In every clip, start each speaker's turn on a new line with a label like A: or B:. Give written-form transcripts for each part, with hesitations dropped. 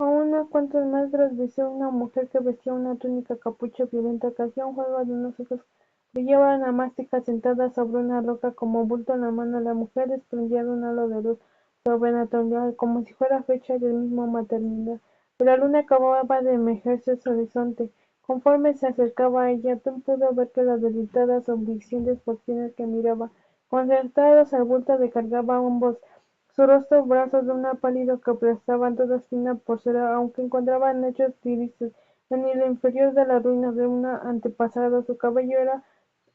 A: A unos cuantos metros visió una mujer que vestía una túnica capucha violenta que hacía un juego de unos ojos. Brillaba una mástica sentada sobre una roca como bulto en la mano. La mujer desprendía un halo de luz sobrenatural, como si fuera fecha del mismo maternidad. Pero la luna acababa de emergerse en su horizonte. Conforme se acercaba a ella, Tom pudo ver que las delitadas omniscientes facciones que miraba, concertados al bulto que cargaba ambos su rostro, brazos de una pálido que aplastaban toda fina porcelana, aunque encontraban hechos tirices en el inferior de la ruina de un antepasado. Su cabello era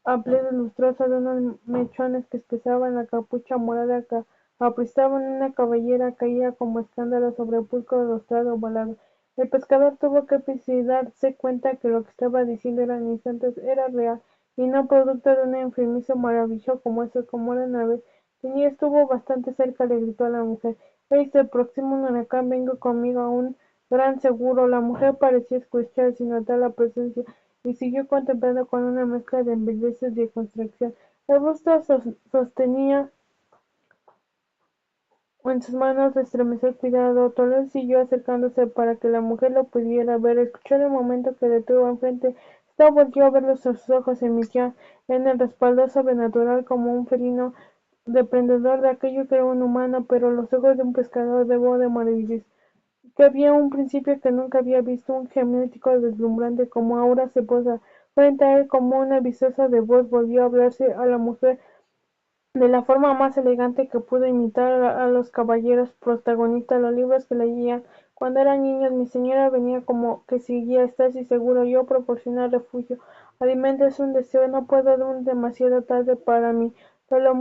A: amplio y lustroso de unos mechones que espesaban la capucha morada que apristaban una cabellera caía como escándalo sobre el pulcro rostrado volado. El pescador tuvo que darse cuenta que lo que estaba diciendo eran instantes era real y no producto de un enfermizo maravilloso como eso, como era una vez. Y estuvo bastante cerca, le gritó a la mujer. ¡Ey, se aproxima un huracán! Vengo conmigo a un gran seguro. La mujer parecía escuchar sin notar la presencia y siguió contemplando con una mezcla de belleza y de constricción. El busto sostenía en sus manos estremeció el cuidado. Tolón siguió acercándose para que la mujer lo pudiera ver. Escuchó el momento que detuvo enfrente. Esta volvió a ver sus ojos emitían en el respaldo sobrenatural como un felino depredador de aquello que era un humano, pero los ojos de un pescador de maravillas. Que había un principio que nunca había visto, un geométrico deslumbrante como aura se posa frente a él como una vistosa de voz. Volvió a hablarse a la mujer de la forma más elegante que pudo imitar a los caballeros protagonistas, los libros que leían cuando eran niños. Mi señora venía como que seguía, estás seguro, yo proporcionar refugio, alimento es un deseo, no puedo aún demasiado tarde para mí, solo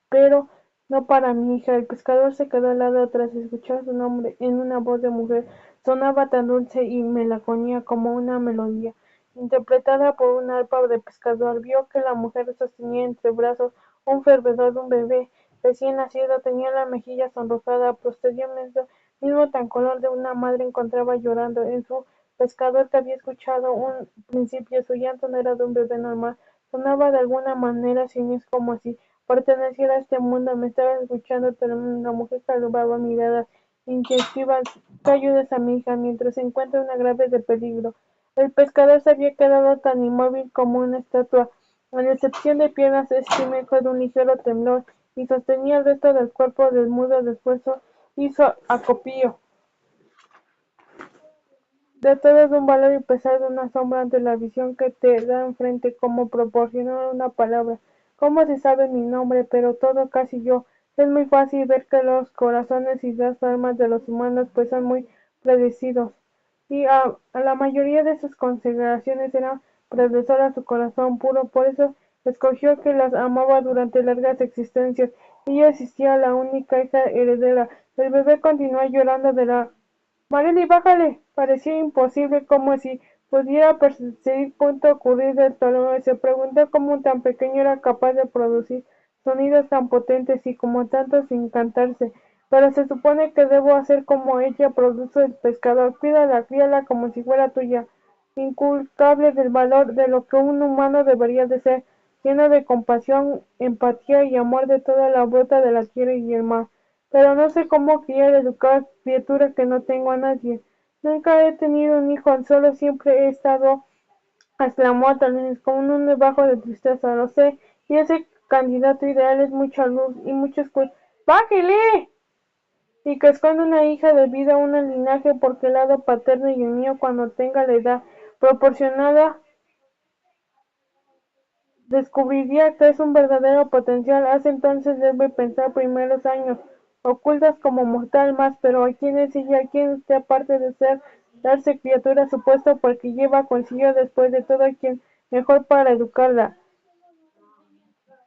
A: pero no para mi hija. El pescador se quedó helado tras escuchar su nombre en una voz de mujer. Sonaba tan dulce y melancólica como una melodía interpretada por un arpa de pescador. Vio que la mujer sostenía entre brazos un fervedor de un bebé recién nacido. Tenía la mejilla sonrojada, posteriormente mismo tan color de una madre encontraba llorando. En su pescador que había escuchado un principio, su llanto no era de un bebé normal, sonaba de alguna manera siniestra, como si perteneciera a este mundo. Me estaba escuchando, pero la mujer calvaba miradas inquisitivas. Que ayudes a mi hija mientras se encuentra una grave de peligro. El pescador se había quedado tan inmóvil como una estatua, a excepción de piernas exímicas de un ligero temblor, y sostenía el resto del cuerpo desnudo de esfuerzo. Hizo acopio de todo un valor y pesar de una sombra ante la visión que te da enfrente, como proporcionar una palabra. ¿Cómo se sabe mi nombre? Pero todo casi yo. Es muy fácil ver que los corazones y las almas de los humanos pues son muy predecidos. Y a la mayoría de sus consideraciones eran predecesoras a su corazón puro, por eso escogió que las amaba durante largas existencias. Ella existía la única hija heredera. El bebé continuó llorando de la Marely, bájale. Parecía imposible, como si pudiera percibir punto ocurrir del tono. Se preguntó cómo tan pequeño era capaz de producir sonidos tan potentes y como tantos sin cantarse. Pero se supone que debo hacer como ella produce el pescador. Cuídala, críala como si fuera tuya. Inculcable del valor de lo que un humano debería de ser, lleno de compasión, empatía y amor de toda la bota de la tierra y el mar. Pero no sé cómo criar, educar criaturas que no tengo a nadie. Nunca he tenido un hijo, solo siempre he estado exclamó Tolines con un bajo de tristeza. Lo sé, y ese candidato ideal es mucha luz y mucho escudo. ¡Bájele! Y que esconde una hija de vida, un linaje porque el lado paterno y el mío cuando tenga la edad proporcionada descubriría que es un verdadero potencial. Hace entonces debe pensar primeros años ocultas como mortal más, pero ¿a quién es ella? ¿A quién usted aparte de ser darse criatura supuesto porque lleva consigo después de todo a quien mejor para educarla?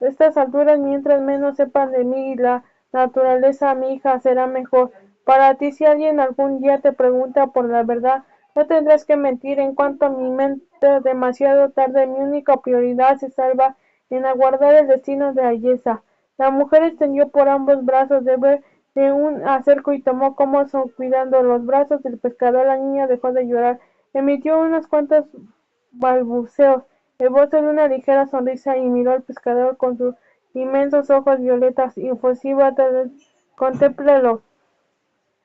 A: Estas alturas, mientras menos sepan de mí y la naturaleza, mi hija será mejor. Para ti, si alguien algún día te pregunta por la verdad, no tendrás que mentir. En cuanto a mi mente, demasiado tarde, mi única prioridad se salva en aguardar el destino de Ayesa. La mujer extendió por ambos brazos de un acerco y tomó como son cuidando los brazos del pescador. La niña dejó de llorar, emitió unos cuantos balbuceos, esbozó de una ligera sonrisa y miró al pescador con sus inmensos ojos violetas. Infusiva, contémplelo.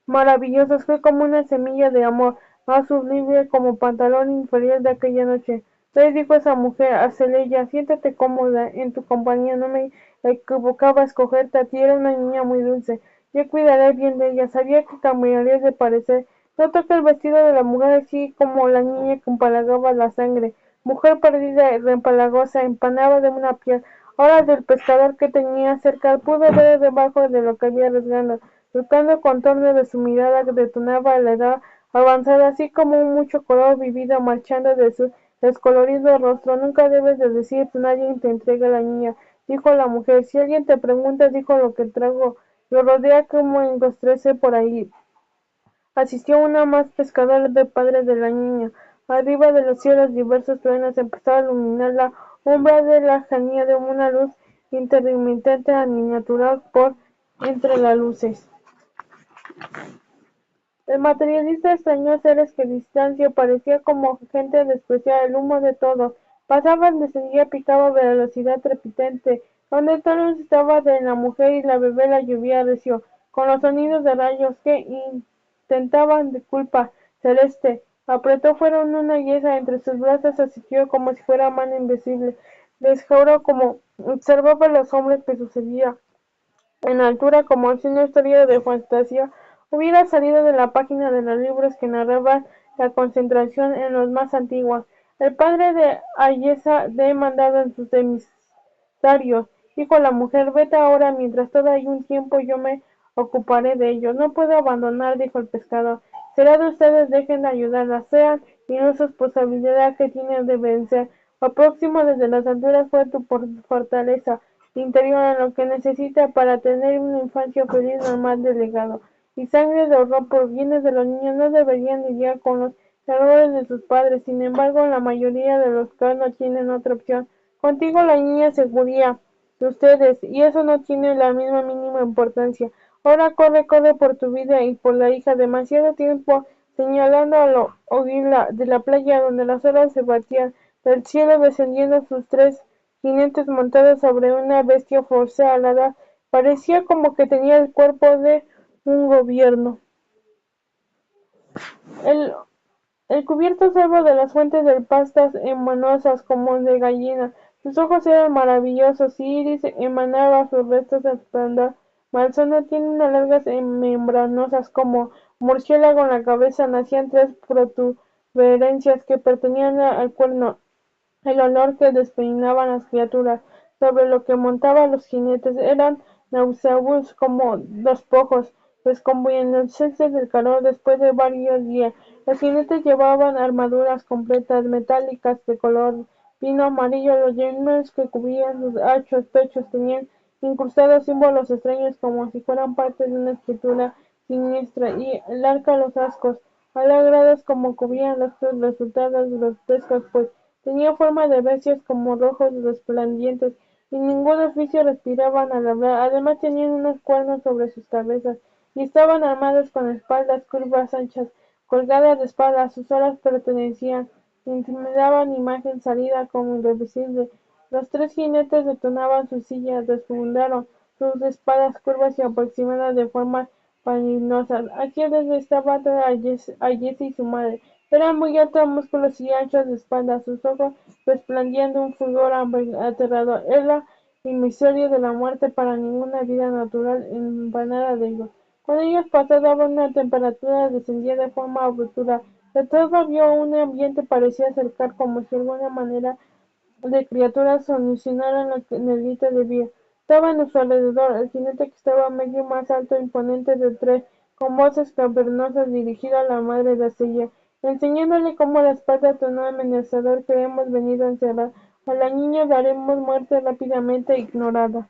A: maravillosos, fue como una semilla de amor, más sublime como pantalón inferior de aquella noche. Le dijo esa mujer a Celaya, siéntate cómoda en tu compañía, no me equivocaba a escogerte a ti, era una niña muy dulce, yo cuidaré bien de ella, sabía que cambiarías de parecer. Notó que el vestido de la mujer, así como la niña que empalagaba la sangre, mujer perdida y empalagosa, empanaba de una piel. Ahora del pescador que tenía cerca, pudo ver debajo de lo que había arriesgando. El contorno de su mirada detonaba la edad avanzada, así como un mucho color vivido marchando de su descolorido rostro. Nunca debes de decir que nadie te entrega a la niña, dijo la mujer. Si alguien te pregunta, dijo lo que trago, lo rodea como encostrece por ahí. Asistió una más pescador de padre de la niña. Arriba de los cielos diversos truenos empezaba a iluminar la umbra de la lejanía de una luz intermitente y natural por entre las luces. El materialista extrañó seres que distancia parecía como gente despreciada, el humo de todo. Pasaban, descendía, picaba a velocidad trepidante, donde el tono estaba de la mujer y la bebé la lluvia reció, con los sonidos de rayos que intentaban de culpa celeste. Apretó fueron una yesa entre sus brazos, asistió como si fuera mano invisible. Desjauró como observaba los hombres que sucedía en altura como si una historia de fantasía hubiera salido de la página de los libros que narraban la concentración en los más antiguos. El padre de Ayesa de mandado en sus emisarios, dijo la mujer, vete ahora, mientras todo hay un tiempo yo me ocuparé de ellos. No puedo abandonar, dijo el pescador. Será de ustedes, dejen de ayudarla, sean ilusos posibilidad que tienen de vencer. Lo próximo desde las alturas fue tu fortaleza interior en lo que necesita para tener una infancia feliz, normal, delegado. Y sangre de horror por bienes de los niños no deberían lidiar con los errores de sus padres. Sin embargo, la mayoría de los casos no tienen otra opción. Contigo la niña seguría de ustedes, y eso no tiene la misma mínima importancia. Ahora corre, corre por tu vida y por la hija. Demasiado tiempo señalando a la orilla de la playa donde las olas se batían del cielo descendiendo sus tres jinetes montados sobre una bestia forza alada. Parecía como que tenía el cuerpo de un gobierno. El, el cubierto salvo de las fuentes de pastas emanosas como de gallina. Sus ojos eran maravillosos y iris emanaba sus restos de esplendor. Malsano tiene unas largas membranosas como murciélago en la cabeza. Nacían tres protuberancias que pertenecían al cuerno. El olor que despeinaban las criaturas sobre lo que montaban los jinetes eran nauseabundos como despojos, descomponiéndose del calor después de varios días. Los jinetes llevaban armaduras completas, metálicas de color vino amarillo. Los yemas que cubrían sus anchos pechos tenían incrustados símbolos extraños como si fueran parte de una escritura siniestra, y el arca los ascos, alagrados como cubrían los resultados grotescos, pues tenía forma de bestias como rojos resplandecientes, y ningún oficio respiraban al hablar. Además tenían unos cuernos sobre sus cabezas, y estaban armados con espaldas curvas anchas, colgadas de espadas. Sus alas pertenecían, intimidaban imagen salida como irreversible. Los tres jinetes detonaban sus sillas, desfundaron sus espadas curvas y aproximadas de forma paninosas. Aquí es donde estaba toda Ayese y su madre. Eran muy altos, músculos y anchos de espalda. Sus ojos resplandecían de un fulgor aterrador. Era el misterio de la muerte para ninguna vida natural empanada de ellos. Cuando ellos pasaban, una temperatura descendía de forma abrupta. De todo vio un ambiente parecía acercar como si de alguna manera de criaturas solucionaran en el grito de vida. Estaban a su alrededor. El jinete que estaba medio más alto, imponente de tres, con voces cavernosas, dirigido a la madre de Acella, enseñándole cómo la espada tonó amenazador que hemos venido a encerrar. A la niña daremos muerte rápidamente ignorada.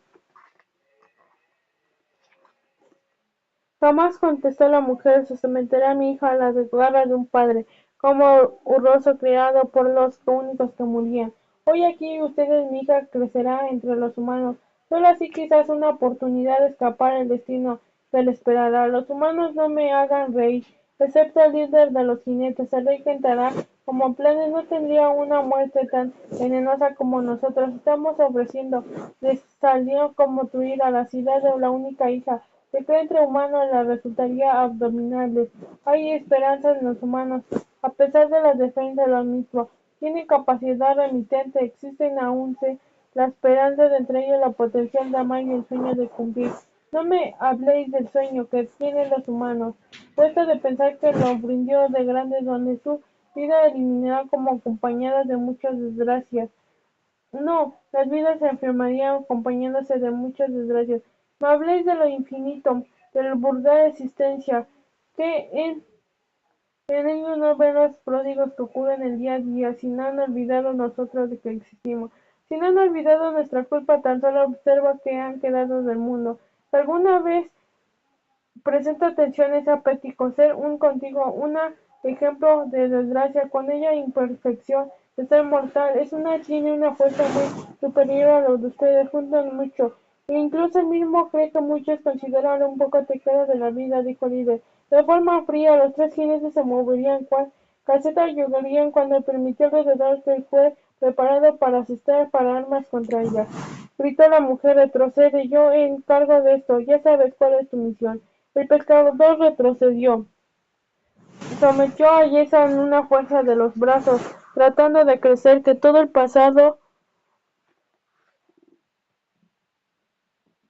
A: Jamás, contestó la mujer, se someterá a mi hija a la desgarra de un padre, como urroso criado por los únicos que morían. Hoy aquí ustedes, mi hija crecerá entre los humanos. Solo así quizás una oportunidad de escapar el destino que le esperará. Los humanos no me hagan reír, excepto el líder de los jinetes. El rey que entrará como planes no tendría una muerte tan venenosa como nosotros estamos ofreciendo. Les salió como tu ira, la ciudad de la única hija se cree entre humanos la resultaría abominable. Hay esperanza en los humanos, a pesar de las defensas de los mismos. Tienen capacidad remitente, existen aún la esperanza de entre ellos la potencial de amar y el sueño de cumplir. No me habléis del sueño que tienen los humanos, puesto de pensar que lo brindió de grandes dones su vida eliminará como acompañada de muchas desgracias. No, las vidas se enfermarían acompañándose de muchas desgracias. Me habléis de lo infinito, de la vulgar existencia, que en ellos no ven los pródigos que ocurren el día a día, si no han olvidado nosotros de que existimos. Si no han olvidado nuestra culpa, tan solo observa que han quedado del mundo. ¿Alguna vez presenta atención a Pético, ser un contigo, un ejemplo de desgracia, con ella imperfección de ser mortal, tiene una fuerza muy superior a lo de ustedes, juntan mucho, e incluso él mismo cree que muchos consideran un poco te queda de la vida, dijo líder. De forma fría, los tres jinetes se moverían cual caseta llegarían cuando permitió alrededor que fue preparado para asestar para armas contra ella. Gritó la mujer, retrocede, yo encargo de esto, ya sabes cuál es tu misión. El pescador retrocedió, sometió a Yesa en una fuerza de los brazos, tratando de creer que todo el pasado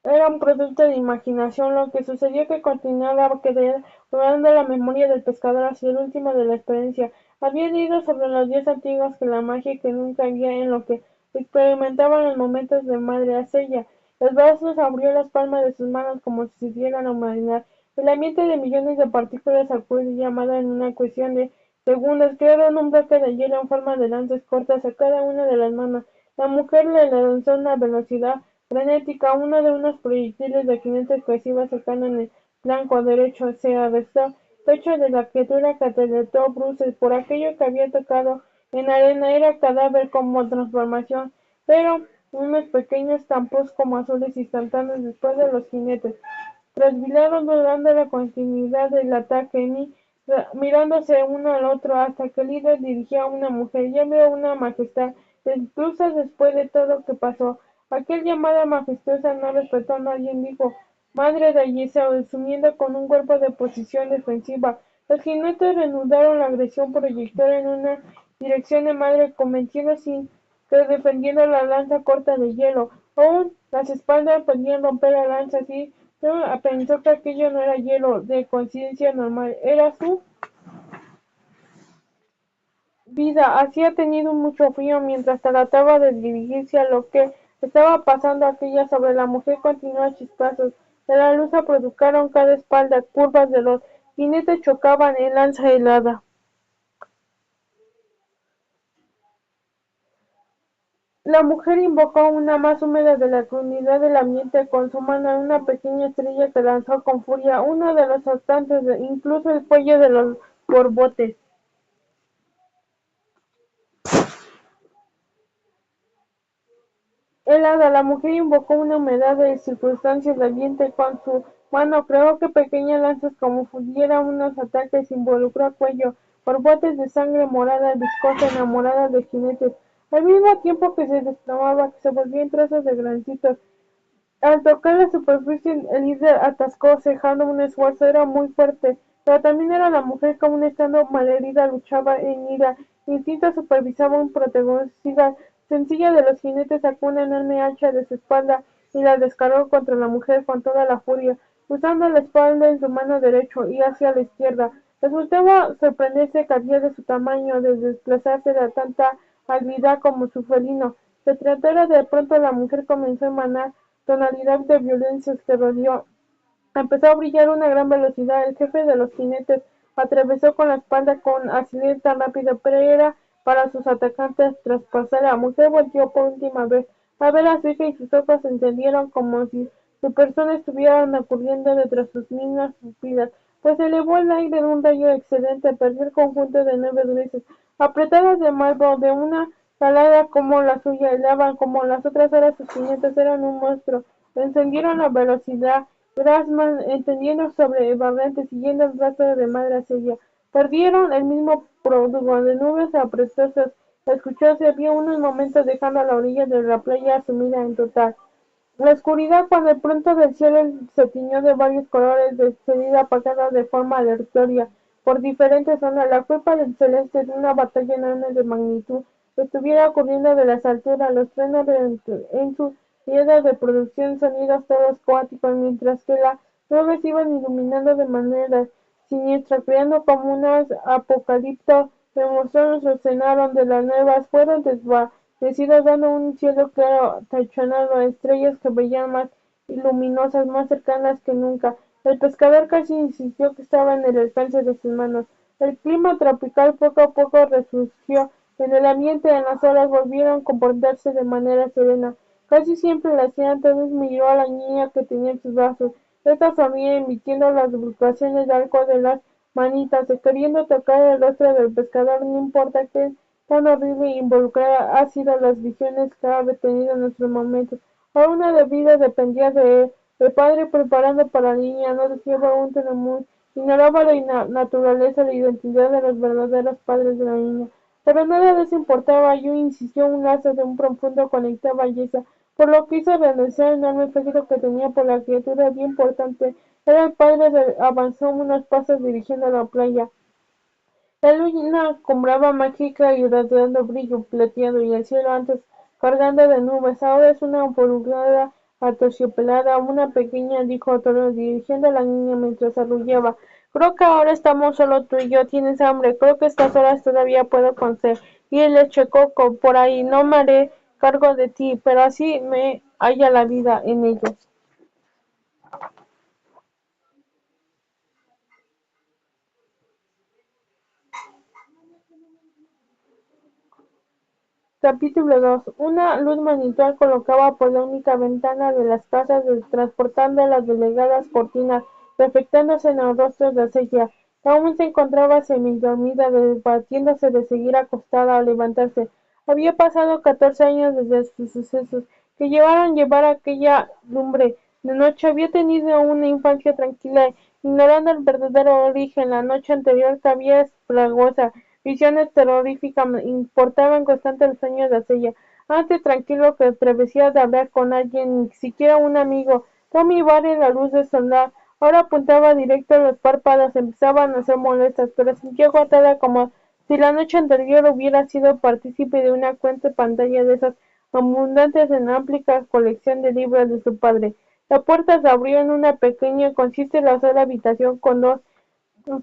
A: era un producto de imaginación. Lo que sucedió que continuaba quedando la memoria del pescador hacia el último de la experiencia. Había leído sobre los días antiguos que la magia que nunca había en lo que experimentaban los momentos de madre hacia ella. Los brazos abrió las palmas de sus manos como si se dieran a marinar. El ambiente de millones de partículas acudió llamada en una cuestión de segundos, crearon un bloque de hielo en forma de lanzas cortas a cada una de las manos. La mujer le lanzó a una velocidad frenética, uno de unos proyectiles de 500 que se iba sacando en el flanco derecho. Se arrestó pecho de la criatura que atravesó bruces por aquello que había tocado en arena. Era cadáver como transformación, pero unos pequeños campos como azules instantáneos después de los jinetes. Trasvilaron durante la continuidad del ataque, mirándose uno al otro hasta que el líder dirigió a una mujer. Ya veo una majestad, incluso después de todo lo que pasó. Aquel llamada majestuosa no respetó a nadie, dijo madre de Yeseo, asumiendo con un cuerpo de posición defensiva. Los jinetes reanudaron la agresión proyectada en una dirección de madre, convenciendo sin que defendiendo la lanza corta de hielo. Aún las espaldas podían romper la lanza así. Pensó que aquello no era hielo de conciencia normal, era su vida. Hacía tenido mucho frío mientras trataba de dirigirse a lo que estaba pasando aquella sobre la mujer. Continuó chispazos de la luz produjeron cada espalda, curvas de los jinetes chocaban en lanza helada. La mujer invocó una más húmeda de la comunidad del ambiente con su mano en una pequeña estrella que lanzó con furia uno de los saltantes, incluso el cuello de los borbotes. Helada, la mujer invocó una humedad de circunstancias del ambiente con su mano, creó que pequeñas lanzas como fugiera unos ataques, involucró a cuello, borbotes de sangre morada, viscosa, enamorada de jinetes, al mismo tiempo que se desplomaba, que se volvía en trozos de granitos. Al tocar la superficie, el líder atascó, cejando un esfuerzo, era muy fuerte, pero también era la mujer que aún estando malherida luchaba en ira. Instinto supervisaba un protagonista sencilla de los jinetes, sacó una enorme hacha de su espalda y la descargó contra la mujer con toda la furia, usando la espalda en su mano derecha y hacia la izquierda. Resultaba sorprendente que había de su tamaño, de desplazarse de tanta habilidad como su felino. Se tratara de pronto la mujer comenzó a emanar tonalidad de violencia que rodeó. Empezó a brillar a una gran velocidad. El jefe de los jinetes atravesó con la espalda con agilidad tan rápida, pero era para sus atacantes traspasar. La mujer volteó por última vez a ver a su hija y sus ojos se encendieron como si su persona estuviera ocurriendo detrás de sus mismas pupilas, pues elevó el aire de un rayo excelente, perdió el conjunto de 9 veces, apretadas de marco, de una calada como la suya, helaban como las otras horas sus jinetes eran un monstruo, encendieron la velocidad, Grassman, entendiendo sobre el barrente, siguiendo el rastro de madre hacia ella, perdieron el mismo pródigo de nubes apretosas, escuchóse, había unos momentos dejando a la orilla de la playa sumida en total La oscuridad, cuando de pronto del cielo se tiñó de varios colores, decidida apagada de forma aleatoria por diferentes zonas, la culpa del celeste de una batalla enorme de magnitud estuviera ocurriendo de las alturas, los trenos en su rieda de producción, sonidos todos cuáticos, mientras que las nubes iban iluminando de manera siniestra, creando como unas apocalipto, demostraron su escenario donde las nuevas fueron desvanecidas, dando un cielo claro, tachonado, estrellas que veían más luminosas, más cercanas que nunca. El pescador casi insistió que estaba en el alcance de sus manos. El clima tropical poco a poco resurgió en el ambiente, en las olas volvieron a comportarse de manera serena. Casi siempre lo hacía, entonces miró a la niña que tenía en sus brazos. Esta sonría emitiendo las fluctuaciones de arco de las manitas, queriendo tocar el rostro del pescador, no importa qué tan horrible e involucrada ha sido las visiones que ha tenido en nuestros momentos. Ahora una vida dependía de él. El padre, preparando para la niña, no deseaba un temor, ignoraba la naturaleza, la identidad de los verdaderos padres de la niña. Pero nada de eso importaba. Yo insistió un lazo de un profundo conectaba Yesa, por lo que hizo renunciar al enorme efecto que tenía por la criatura bien importante. Era el padre avanzó unos pasos dirigiendo a la playa. La luna compraba mágica y radiando brillo plateado y el cielo antes cargando de nubes, ahora es una polugada aterciopelada, una pequeña, dijo Toro, dirigiendo a la niña mientras arrullaba. Creo que ahora estamos solo tú y yo, tienes hambre, creo que estas horas todavía puedo conseguir leche coco por ahí, no me haré cargo de ti, pero así me halla la vida en ellos. Capítulo 2. Una luz magistral colocada por la única ventana de las casas, transportando las delegadas cortinas, reflectándose en los rostros de Celia. Aún se encontraba semidormida, debatiéndose de seguir acostada o levantarse. Había pasado 14 años desde sus sucesos, que llevar aquella lumbre. De noche había tenido una infancia tranquila, ignorando el verdadero origen. La noche anterior que había esplagosa, visiones terroríficas importaban constante el sueño de ella. Antes tranquilo que atrevía de hablar con alguien, ni siquiera un amigo. Tommy Barry, la luz de solar, ahora apuntaba directo a los párpados, empezaban a ser molestas, pero sintió agotada como si la noche anterior hubiera sido partícipe de una cuenta pantalla de esas abundantes en amplia colección de libros de su padre. La puerta se abrió en una pequeña, consiste en la sola habitación con dos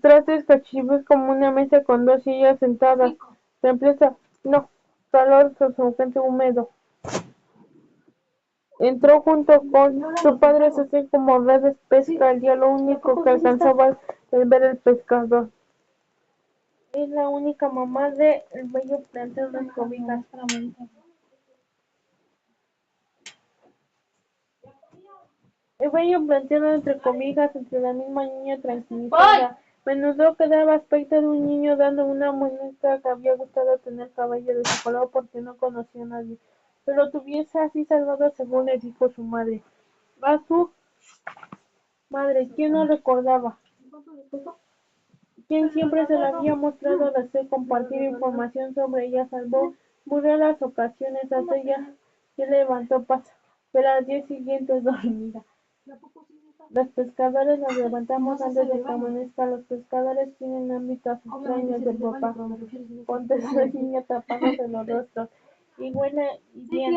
A: trastes cachivos como una mesa con dos sillas sentadas. Templeza, no, calor sofocante húmedo. Entró junto con su padre, así como redes pesca, el día lo único que alcanzaba el ver el pescador. Es la única mamá de el bello plantel de cobijas. El bello planteado entre cobijas entre la misma niña tranquilizada. Menudo que daba aspecto de un niño dando una muñeca que había gustado tener cabello de su color porque no conocía a nadie. Pero tuviese así salvado según le dijo su madre. A su madre, ¿quién no recordaba? Quien siempre se le había mostrado deseo compartir información sobre ella, salvó murió las ocasiones hasta ella se levantó pasa, pero al día siguiente dormida. Los pescadores nos levantamos antes de que amanezca. Los pescadores tienen ámbitos extraños de papá. Contestó el niño tapándose los rostros. Y huele bien.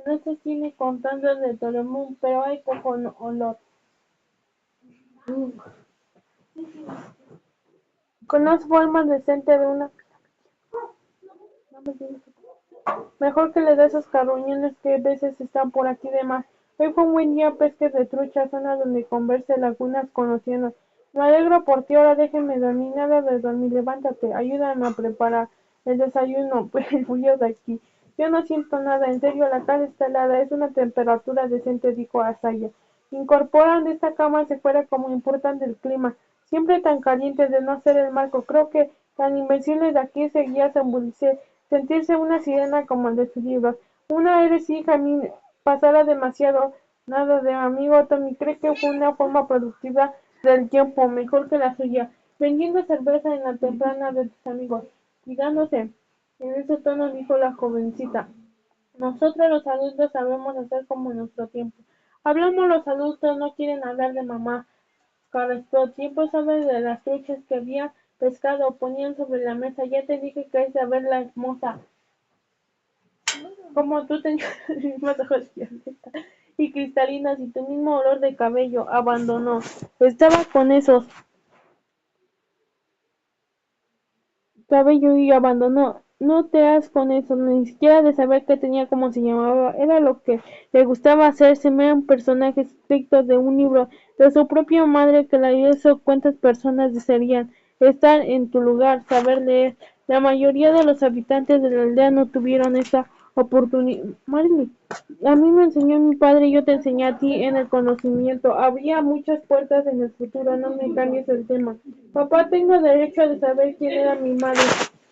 A: No se tiene contando de Tolomón, pero hay poco olor. Con las formas decentes de una... Mejor que le dé esos carroñones que a veces están por aquí de más. Hoy fue un buen día, pesque de trucha, zona donde converse lagunas con océanos. Me alegro por ti, ahora déjenme dormir, nada de dormir, levántate, ayúdame a preparar el desayuno, pues el frío de aquí. Yo no siento nada, en serio, la casa está helada, es una temperatura decente, dijo Asaya. Incorporan de esta cama se fuera como importan del clima, siempre tan caliente de no ser el marco. Creo que tan invencible de aquí seguía sentirse una sirena como el de sus libros. Una eres hija mía, pasará demasiado nada de amigo Tommy. Cree que fue una forma productiva del tiempo, mejor que la suya. Vendiendo cerveza en la temprana de tus amigos. Girándose. En ese tono dijo la jovencita. Nosotros los adultos sabemos hacer como en nuestro tiempo. Hablamos los adultos, no quieren hablar de mamá. Nuestro tiempo sabe de las truchas que había pescado, ponían sobre la mesa. Ya te dije que es de verla hermosa. Como tú tenías los mismos ojos violeta y cristalinos y tu mismo olor de cabello. Abandonó. Estaba con esos cabello y abandonó. No te has con eso, ni siquiera de saber qué tenía, cómo se llamaba. Era lo que le gustaba hacer, era un personaje estricto de un libro de su propia madre que le hizo cuántas personas desearían estar en tu lugar, saber leer. La mayoría de los habitantes de la aldea no tuvieron esa oportunidad. Marley, a mí me enseñó mi padre y yo te enseñé a ti en el conocimiento. Habría muchas puertas en el futuro, no me cambies el tema. Papá, tengo derecho de saber quién era mi madre.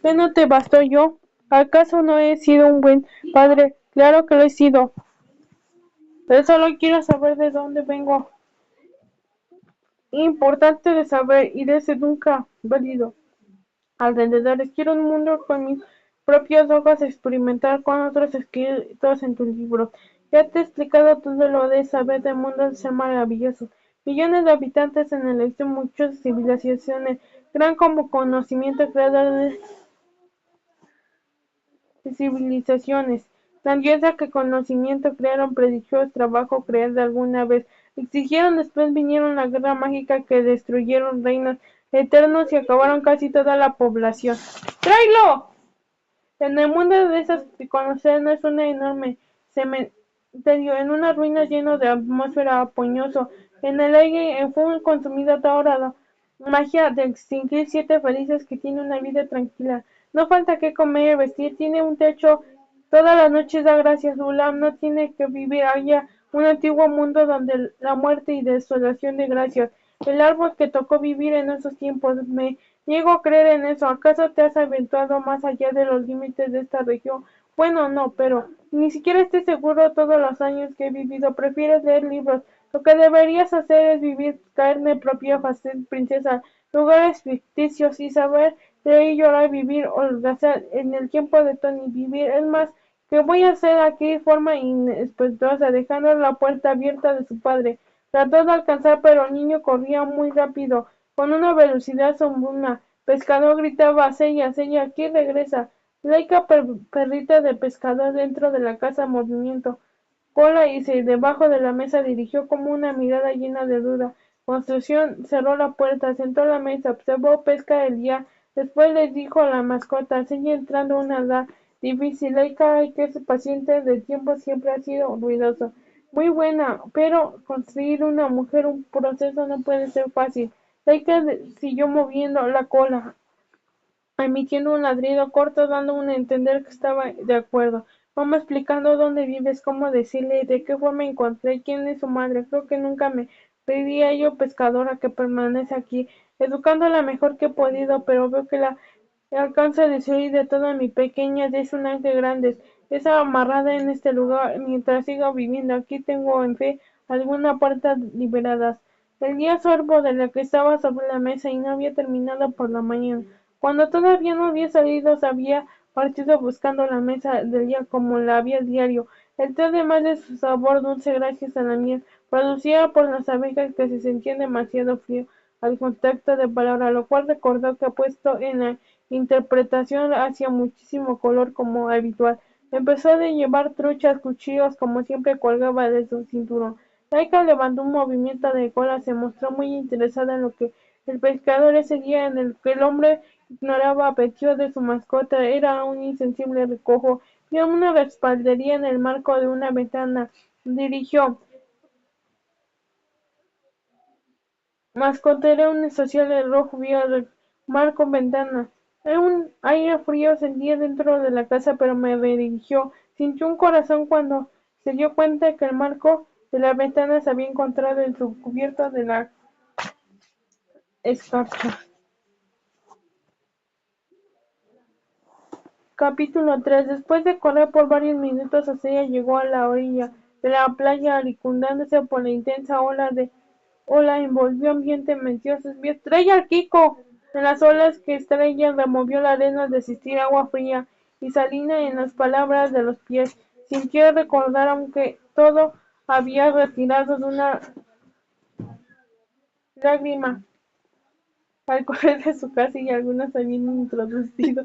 A: ¿Qué no te bastó yo? ¿Acaso no he sido un buen padre? Claro que lo he sido. Pero solo quiero saber de dónde vengo. Importante de saber y de ese nunca válido. Alrededores quiero un mundo con mis propios ojos, experimentar con otros escritos en tus libros. Ya te he explicado todo lo de saber del mundo, ser maravilloso. Millones de habitantes en el este, muchas civilizaciones, gran como conocimiento creador de civilizaciones. Grandiosa que conocimiento crearon, prodigios trabajo crear de alguna vez. Exigieron, después vinieron la guerra mágica que destruyeron reinos eternos y acabaron casi toda la población. ¡Tráelo! En el mundo de esas que conocer no es un enorme cementerio, en una ruina lleno de atmósfera apoñoso. En el aire fue consumida toda la magia de extinguir siete felices que tiene una vida tranquila. No falta que comer y vestir, tiene un techo, todas las noches da gracias. Ulam no tiene que vivir allá, un antiguo mundo donde la muerte y desolación de gracias. El árbol que tocó vivir en esos tiempos, me niego a creer en eso. ¿Acaso te has aventurado más allá de los límites de esta región? Bueno, no, pero ni siquiera estoy seguro todos los años que he vivido. Prefieres leer libros. Lo que deberías hacer es vivir carne propia, hacer princesa, lugares ficticios y saber reír, llorar, vivir, holgazar en el tiempo de Tony, vivir. Es más, que voy a hacer aquí de forma inespetuosa, dejando la puerta abierta de su padre. Trató de alcanzar, pero el niño corría muy rápido, con una velocidad sobrehumana. Pescador gritaba: Sella, Sella, aquí regresa. Laika, perrita de pescador dentro de la casa, movimiento cola y se debajo de la mesa dirigió como una mirada llena de duda. Construcción cerró la puerta, sentó a la mesa, observó pesca el día. Después le dijo a la mascota: sigue entrando una edad difícil. Laika, hay que ser paciente, del tiempo siempre ha sido ruidoso. Muy buena, pero construir una mujer un proceso no puede ser fácil. Laika siguió moviendo la cola, emitiendo un ladrido corto, dando a entender que estaba de acuerdo. Vamos explicando dónde vives, cómo decirle, de qué forma encontré, quién es su madre. Creo que nunca me pediría yo, pescadora, que permanece aquí, educándola mejor que he podido, pero veo que la alcanza a decir de toda mi pequeña, es un ángel grande, es amarrada en este lugar, mientras siga viviendo aquí tengo en fe algunas puertas liberadas. El día sorbo de la que estaba sobre la mesa y no había terminado por la mañana. Cuando todavía no había salido, se había partido buscando la mesa del día como la había diario. El té, además de su sabor dulce gracias a la miel, producida por las abejas que se sentían demasiado frío al contacto de palabras, lo cual recordó que ha puesto en la interpretación hacía muchísimo color como habitual. Empezó de llevar truchas, cuchillos, como siempre colgaba de su cinturón. Laika levantó un movimiento de cola, se mostró muy interesada en lo que el pescador ese día en el que el hombre ignoraba apetito de su mascota, era un insensible recojo, vio una respaldería en el marco de una ventana, dirigió. Mascota era un social de rojo, vio el marco ventana. Un aire frío sentía dentro de la casa, pero me dirigió. Sintió un corazón cuando se dio cuenta que el marco de la ventana se había encontrado en su cubierto de la escarcha. Capítulo 3. Después de correr por varios minutos, Acella llegó a la orilla de la playa, circundándose por la intensa ola envolvió ambiente metió sus pies. ¡Estrella al Kiko! En las olas que Estrella removió la arena, desistir agua fría y salina en las palabras de los pies. sintió recordar, aunque todo había retirado de una lágrima al correr de su casa y algunas habían introducido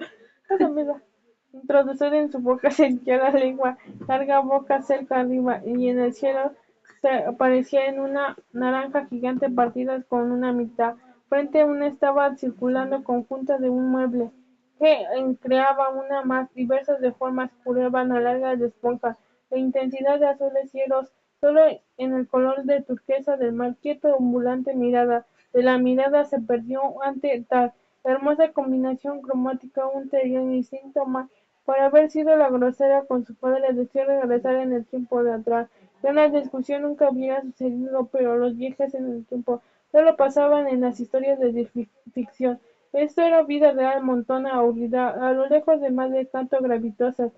A: en su boca, sentía la lengua larga boca cerca arriba y en el cielo se aparecía en una naranja gigante partida con una mitad. Frente a una estaba circulando conjunto de un mueble que creaba una más diversas de formas, curvas largas de esponja, de intensidad de azules cielos, solo en el color de turquesa del mar, quieto, ondulante mirada. De la mirada se perdió ante tal hermosa combinación cromática, un terrible instinto más por haber sido la grosera con su padre, deseó regresar en el tiempo de atrás. Ya una discusión nunca hubiera sucedido, pero los viajes en el tiempo solo pasaban en las historias de ficción. Esto era vida real, montona, aburrida, a lo lejos de más de canto gravitosas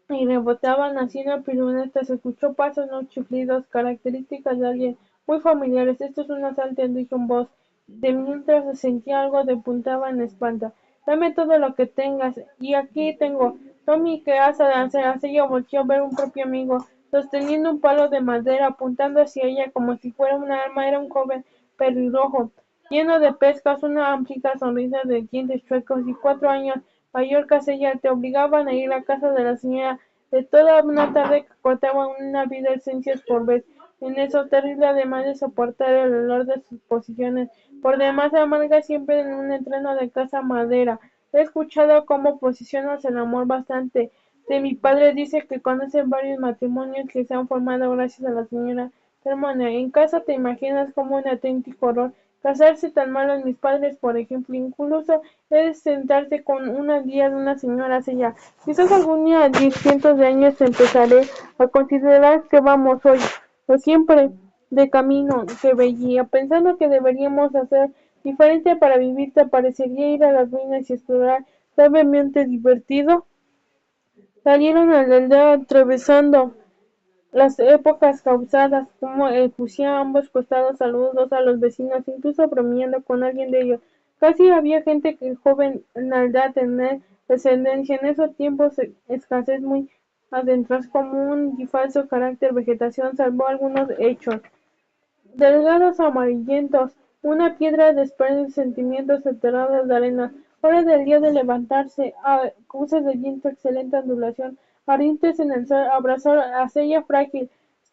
A: y rebotaban haciendo piruetas. Se escuchó pasos, no chiflidos, características de alguien muy familiares. Esto es un asalto, dijo en voz de mientras se sentía algo de puntaba en la espalda. Dame todo lo que tengas. Y aquí tengo. Tommy, ¿qué has de hacer? Ella volteó a ver un propio amigo, sosteniendo un palo de madera, apuntando hacia ella como si fuera un arma. Era un joven pelirrojo, lleno de pescas, una amplia sonrisa de dientes chuecos y 4 años mayor que ella. Te obligaban a ir a casa de la señora de toda una tarde que cortaba una vida esencias por vez. En eso terrible, además de soportar el olor de sus posiciones, por demás amarga, siempre en un entreno de casa madera. He escuchado cómo posicionas el amor bastante. De mi padre dice que conoce varios matrimonios que se han formado gracias a la señora Hermana. En casa te imaginas como un auténtico horror casarse tan malos mis padres, por ejemplo, incluso es sentarse con una guía de una señora ya. Quizás algún día, a cientos de años, empezaré a considerar que vamos hoy, o siempre, de camino que veía, pensando que deberíamos hacer diferente para vivir. ¿Te parecería ir a las ruinas y explorar suavemente divertido? Salieron a la aldea atravesando las épocas causadas, como pusieron a ambos costados saludos a los vecinos, incluso bromeando con alguien de ellos. Casi había gente que joven en la edad tener descendencia. En esos tiempos escasez muy adentros como un y falso carácter vegetación, salvó algunos hechos delgados amarillentos, una piedra desprende sentimientos enterrados de arena. Hora del día de levantarse, a cruces de viento, excelente ondulación, ardientes en el sol, abrazó a Sella frágil,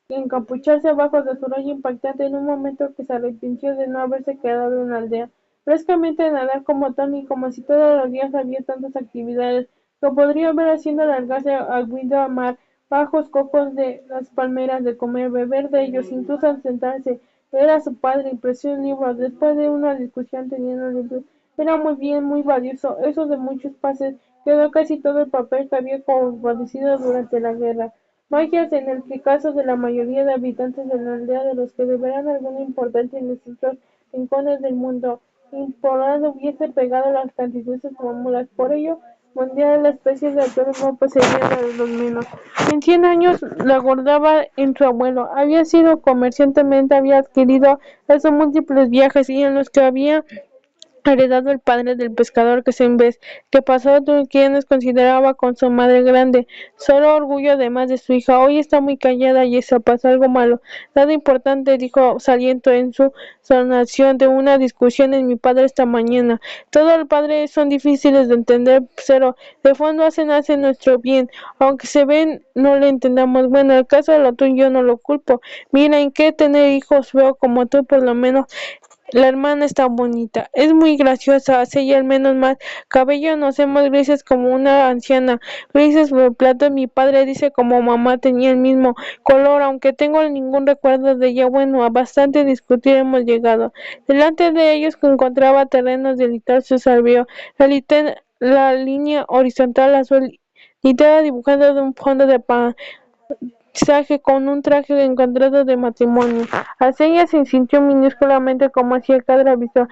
A: encapucharse abajo de su rayo impactante en un momento que se arrepintió de no haberse quedado en la aldea. Frescamente nadar como Tony, como si todos los días había tantas actividades, que podría ver haciendo alargarse al guido a mar, bajos cocos de las palmeras, de comer, beber de ellos, incluso al sentarse. Era su padre, impresó un libro, después de una discusión teniendo libros. Era muy bien, muy valioso, eso de muchos pases, quedó casi todo el papel que había compadecido durante la guerra. Magias en el que caso de la mayoría de habitantes de la aldea, de los que deberán alguna importancia en distintos rincones del mundo, implorado hubiese pegado las cantidades fórmulas. Por ello, mundial la especie de autónomo poseía la de los menos. En 100 años la guardaba en su abuelo. Había sido comerciantemente, había adquirido esos múltiples viajes y en los que había heredado el padre del pescador que en vez que pasó quienes consideraba con su madre grande, solo orgullo además de su hija. Hoy está muy callada y eso pasa algo malo, nada importante, dijo saliendo en su sanación de una discusión en mi padre esta mañana. Todo el padre son difíciles de entender, pero de fondo hacen nuestro bien, aunque se ven no le entendamos. Bueno, el caso de lo tuyo no lo culpo. Mira, en qué tener hijos veo como tú, por lo menos la hermana está bonita, es muy graciosa, hace ya al menos más cabello, nos hemos grises como una anciana, grises por el plato. Mi padre dice como mamá tenía el mismo color, aunque tengo ningún recuerdo de ella. Bueno, a bastante discutir hemos llegado. Delante de ellos que encontraba terrenos de litar se salvió la línea horizontal azul litada dibujada de un fondo de paisaje con un traje encontrado de matrimonio. Así ella se sintió minúsculamente como hacía cada visto,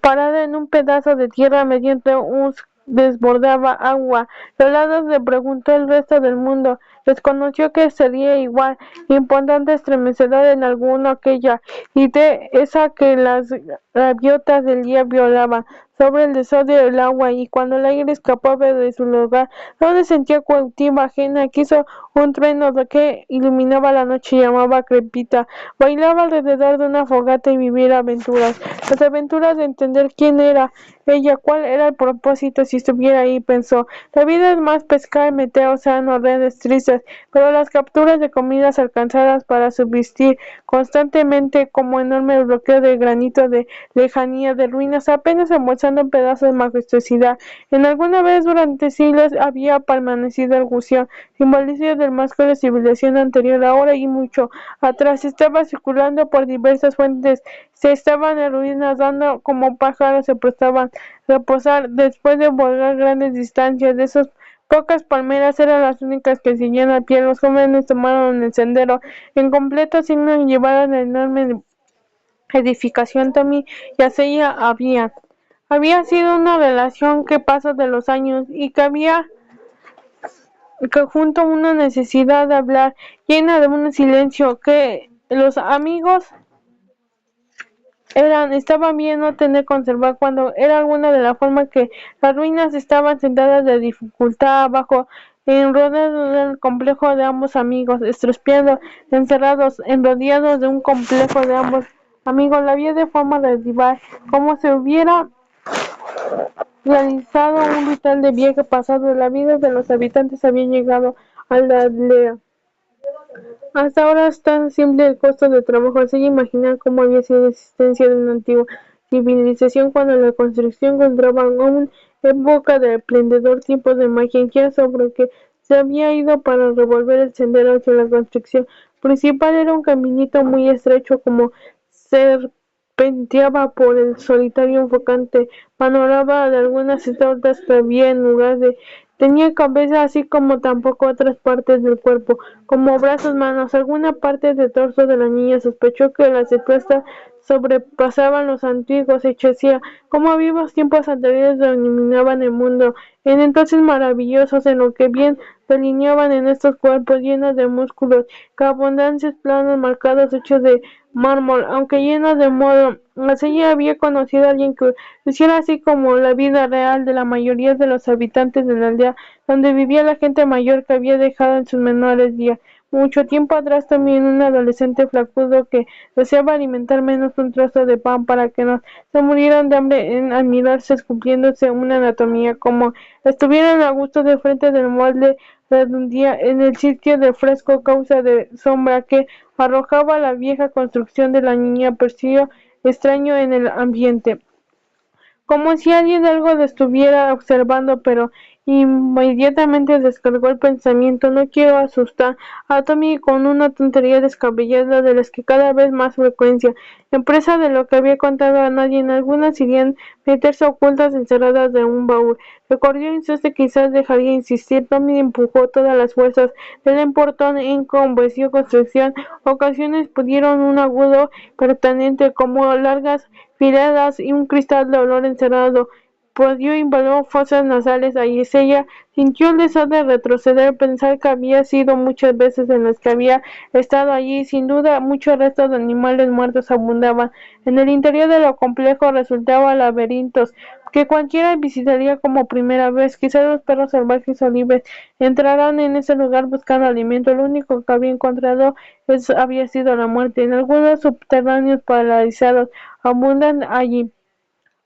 A: parada en un pedazo de tierra mediante un desbordaba agua. Los lados le preguntó el resto del mundo. Desconoció que sería igual, importante, estremecedor en alguno aquella idea esa que las gaviotas del día violaban. sobre el desorden del agua, y cuando el aire escapaba de su lugar, donde sentía cautiva ajena, quiso un trueno que iluminaba la noche y llamaba crepita. Bailaba alrededor de una fogata y vivir aventuras. Las aventuras de entender quién era ella, cuál era el propósito si estuviera ahí, pensó. La vida es más pescar, meter océano, redes tristes, pero las capturas de comidas alcanzadas para subsistir constantemente como enorme bloqueo de granito de lejanía, de ruinas, apenas embolsando pedazos de majestuosidad. En alguna vez durante siglos había permanecido el Gusion, simbolismo del más que la civilización anterior, ahora y mucho atrás, estaba circulando por diversas fuentes, se estaban en ruinas, dando como pájaros se prestaban reposar después de volar grandes distancias. De esas pocas palmeras eran las únicas que seguían a pie. Los jóvenes tomaron el sendero en completo signo y llevaron la enorme edificación Tommy y Asella había sido una relación que pasó de los años y que junto a una necesidad de hablar, llena de un silencio que los amigos estaban bien no tener conservar cuando era alguna de la forma que las ruinas estaban sentadas de dificultad abajo, en rodeado del complejo de ambos amigos, estropeando, encerrados, rodeados de un complejo de ambos amigos, la vía de forma de rival, como si hubiera realizado un vital de viaje pasado, la vida de los habitantes había llegado a la aldea. Hasta ahora es tan simple el costo de trabajo, así imaginar cómo había sido la existencia de una antigua civilización cuando la construcción encontraba aún en boca de esplendor, tiempo de magia sobre que se había ido para revolver el sendero hacia la construcción principal. Era un caminito muy estrecho, como serpenteaba por el solitario enfocante panorama de algunas estatuas que había en lugar de tenía cabeza, así como tampoco otras partes del cuerpo, como brazos, manos, alguna parte del torso de la niña. Sospechó que las estatuas sobrepasaban los antiguos hechos, como vivos tiempos anteriores dominaban el mundo, en entonces maravillosos, en lo que bien delineaban en estos cuerpos llenos de músculos, que abundantes planos marcados hechos de mármol, aunque llenos de modo. Así había conocido a alguien que luciera así como la vida real de la mayoría de los habitantes de la aldea donde vivía la gente mayor que había dejado en sus menores días. Mucho tiempo atrás también un adolescente flacudo que deseaba alimentar menos un trozo de pan para que no se murieran de hambre en admirarse esculpiéndose una anatomía como estuvieran a gusto de frente del molde redondía en el sitio del fresco causa de sombra que arrojaba la vieja construcción de la niña percibió extraño en el ambiente, como si alguien algo lo estuviera observando, pero inmediatamente descargó el pensamiento: no quiero asustar a Tommy con una tontería descabellada de las que cada vez más frecuencia, empresa de lo que había contado a nadie. En algunas irían meterse ocultas encerradas de un baúl. Recordó entonces quizás dejaría insistir. Tommy empujó todas las fuerzas del portón en convenció construcción. Ocasiones pudieron un agudo pertinente como largas filadas y un cristal de olor encerrado. Podía invadir fosas nasales. Ahí ella sintió el deseo de retroceder, pensar que había sido muchas veces en las que había estado allí. Sin duda, muchos restos de animales muertos abundaban. En el interior de lo complejo resultaba laberintos que cualquiera visitaría como primera vez. Quizás los perros salvajes o libres entrarán en ese lugar buscando alimento. Lo único que había encontrado había sido la muerte. En algunos subterráneos paralizados abundan allí.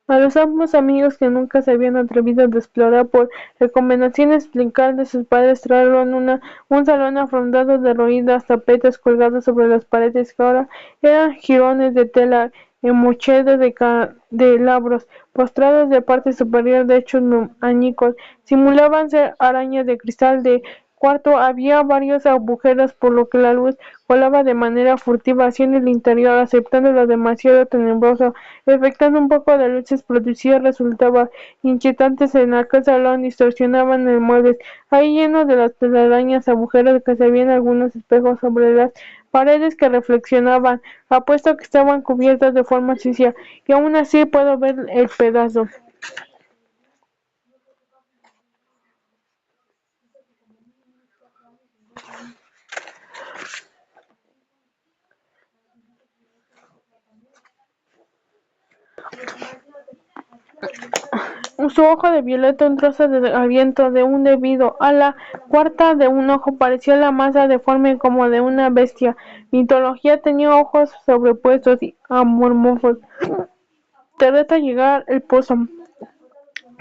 A: A los ambos amigos que nunca se habían atrevido a explorar por recomendaciones explicadas de sus padres trajeron un salón afrontado de roídas tapetes colgados sobre las paredes que ahora eran jirones de tela mochedos de candelabros postrados de parte superior de hechos añicos simulaban ser arañas de cristal de cuarto. Había varios agujeros por lo que la luz colaba de manera furtiva hacia el interior, aceptándolo demasiado tenebroso. Efectuando un poco de luces producidas resultaba inquietantes en aquel salón, distorsionaban el mueble, ahí lleno de las telarañas, agujeros que se veían algunos espejos sobre las paredes que reflexionaban. Apuesto que estaban cubiertas de forma sucia, y aún así puedo ver el pedazo. Su ojo de violeta, un trozo de aliento de un debido a la cuarta de un ojo, parecía la masa deforme como de una bestia. Mitología tenía ojos sobrepuestos y amorfos. Te reta llegar el pozo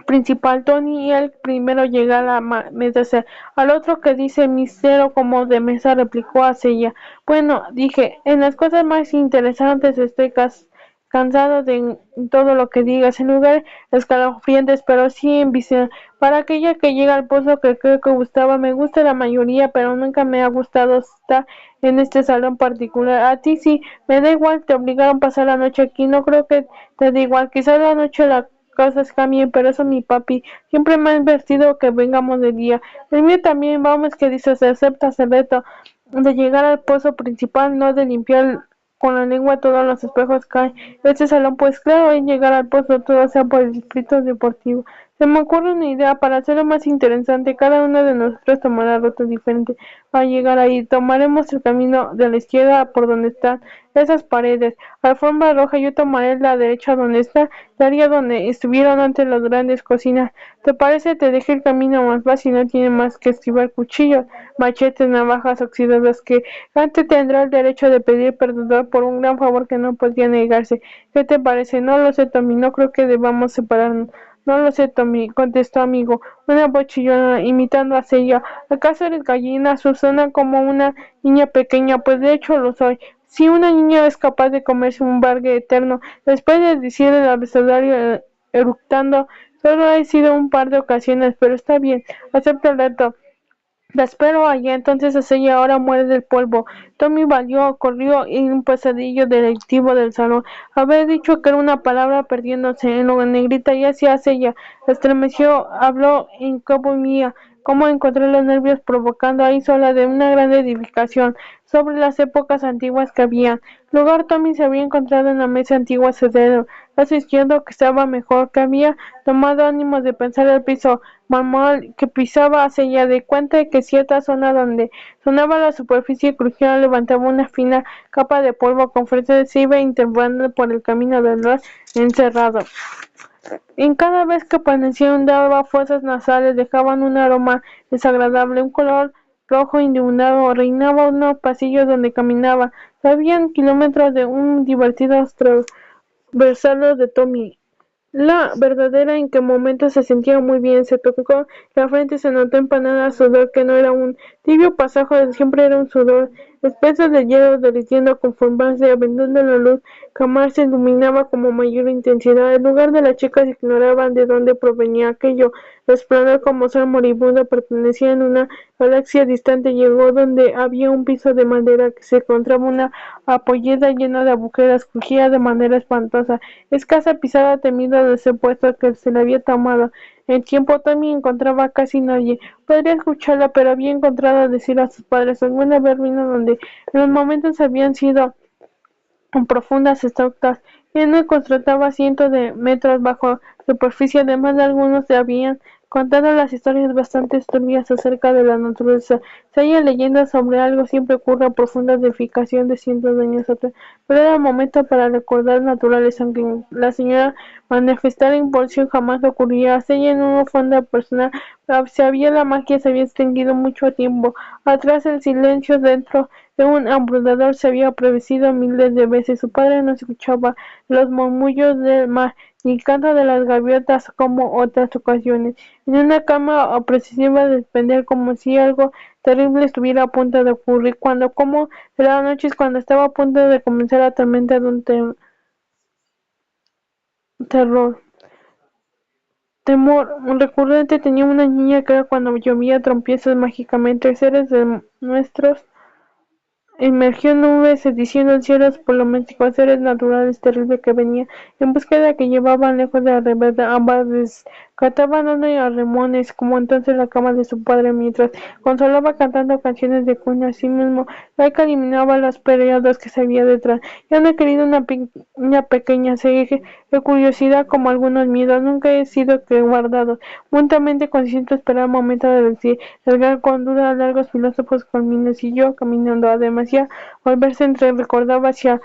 A: principal. Tony y el primero llega a la meterse. Al otro que dice misero como de mesa, replicó a ella. Bueno, dije, en las cosas más interesantes estoy cansado de todo lo que digas, en lugar escalofriantes, pero sí en visión. Para aquella que llega al pozo que creo que gustaba, me gusta la mayoría, pero nunca me ha gustado estar en este salón particular. A ti sí, me da igual, te obligaron a pasar la noche aquí, no creo que te da igual, quizás la noche la cosas cambien, pero eso mi papi siempre me ha advertido que vengamos de día. El mío también, vamos, que dice, se acepta el reto de llegar al pozo principal, no de limpiar con la lengua todos los espejos caen. Este salón, pues claro, es llegar al pozo, todo sea por el distrito deportivo. Se me ocurre una idea para hacerlo más interesante. Cada uno de nosotros tomará rutas diferentes para llegar ahí. Tomaremos el camino de la izquierda por donde están esas paredes. Alfombra roja, yo tomaré la derecha donde está el área donde estuvieron antes las grandes cocinas. ¿Te parece? Te dejé el camino más fácil, no tiene más que esquivar cuchillos, machetes, navajas oxidadas que antes tendrá el derecho de pedir perdón por un gran favor que no podía negarse. ¿Qué te parece? No lo sé, Tommy, no creo que debamos separarnos. No lo sé, Tommy, contestó amigo, una voz chillona imitando a Celia. ¿Acaso eres gallina, Susana, como una niña pequeña? Pues de hecho lo soy. Si una niña es capaz de comerse un bargue eterno, después de decir el abecedario eructando, solo ha sido un par de ocasiones, pero está bien, acepta el reto. La espero allá, entonces ella ahora muere del polvo. Tommy valió, corrió en un pasadillo directivo del salón. Había dicho que era una palabra perdiéndose en lo negrita y así hace ella. Estremeció, habló en cabo mía. Cómo encontré los nervios provocando ahí sola de una gran edificación sobre las épocas antiguas que había. Lugar Tommy se había encontrado en la mesa antigua cedero, a su izquierdo que estaba mejor, que había tomado ánimos de pensar el piso mármol que pisaba hacia ella, de cuenta de que cierta zona donde sonaba la superficie crujía levantaba una fina capa de polvo con fuerza se iba intervando por el camino del olor encerrado. En cada vez que aparecía hundaba fosas nasales, dejaban un aroma desagradable, un color rojo inundado, reinaba unos pasillos donde caminaba. Habían kilómetros de un divertido transversal de Tommy. La verdadera en que momentos se sentía muy bien, se tocó la frente, se notó empanada sudor que no era un tibio pasaje, siempre era un sudor espeso de hielo derritiendo conforme se abriendo la luz, jamás se iluminaba como mayor intensidad. En lugar de las chicas ignoraban de dónde provenía aquello, resplandor como ser moribundo pertenecía en una galaxia distante, llegó donde había un piso de madera que se encontraba una apoyeda llena de agujeros, crujía de manera espantosa. Escasa pisada temida de ese puesto que se le había tomado. En tiempo Tommy encontraba casi nadie. Podría escucharla, pero había encontrado decir a sus padres alguna vez vino donde en los momentos habían sido con profundas estructuras. Él no constataba cientos de metros bajo superficie, además de algunos le habían contado las historias bastante turbias acerca de la naturaleza. Si hay leyendas sobre algo siempre ocurre a profunda edificación de cientos de años atrás, pero era momento para recordar naturales, aunque la señora manifestara impulsión jamás ocurría. Hasta ella en una fonda personal, se había la magia se había extinguido mucho tiempo. Atrás el silencio dentro de un abrumador se había producido miles de veces. Su padre no escuchaba los murmullos del mar, ni el canto de las gaviotas como otras ocasiones. En una cama opresiva de despender como si algo terrible estuviera a punto de ocurrir. Cuando como de las noches, cuando estaba a punto de comenzar la tormenta de un terror. Temor recurrente tenía una niña que era cuando llovía trompiezos mágicamente, seres de nuestros emergió nubes diciendo en cielos polométricos seres naturales terribles que venían en búsqueda que llevaban lejos de la rebelde. Ambas rescataban a remones, como entonces la cama de su padre, mientras consolaba cantando canciones de cuna. Asimismo, Laika eliminaba los periodos que se había detrás. Ya no he querido una pequeña cegue de curiosidad como algunos miedos. Nunca he sido que guardado. Muntamente consciente esperar el momento de decir el gran con duda largos filósofos culminos y yo caminando además ya volverse entre recordaba hacia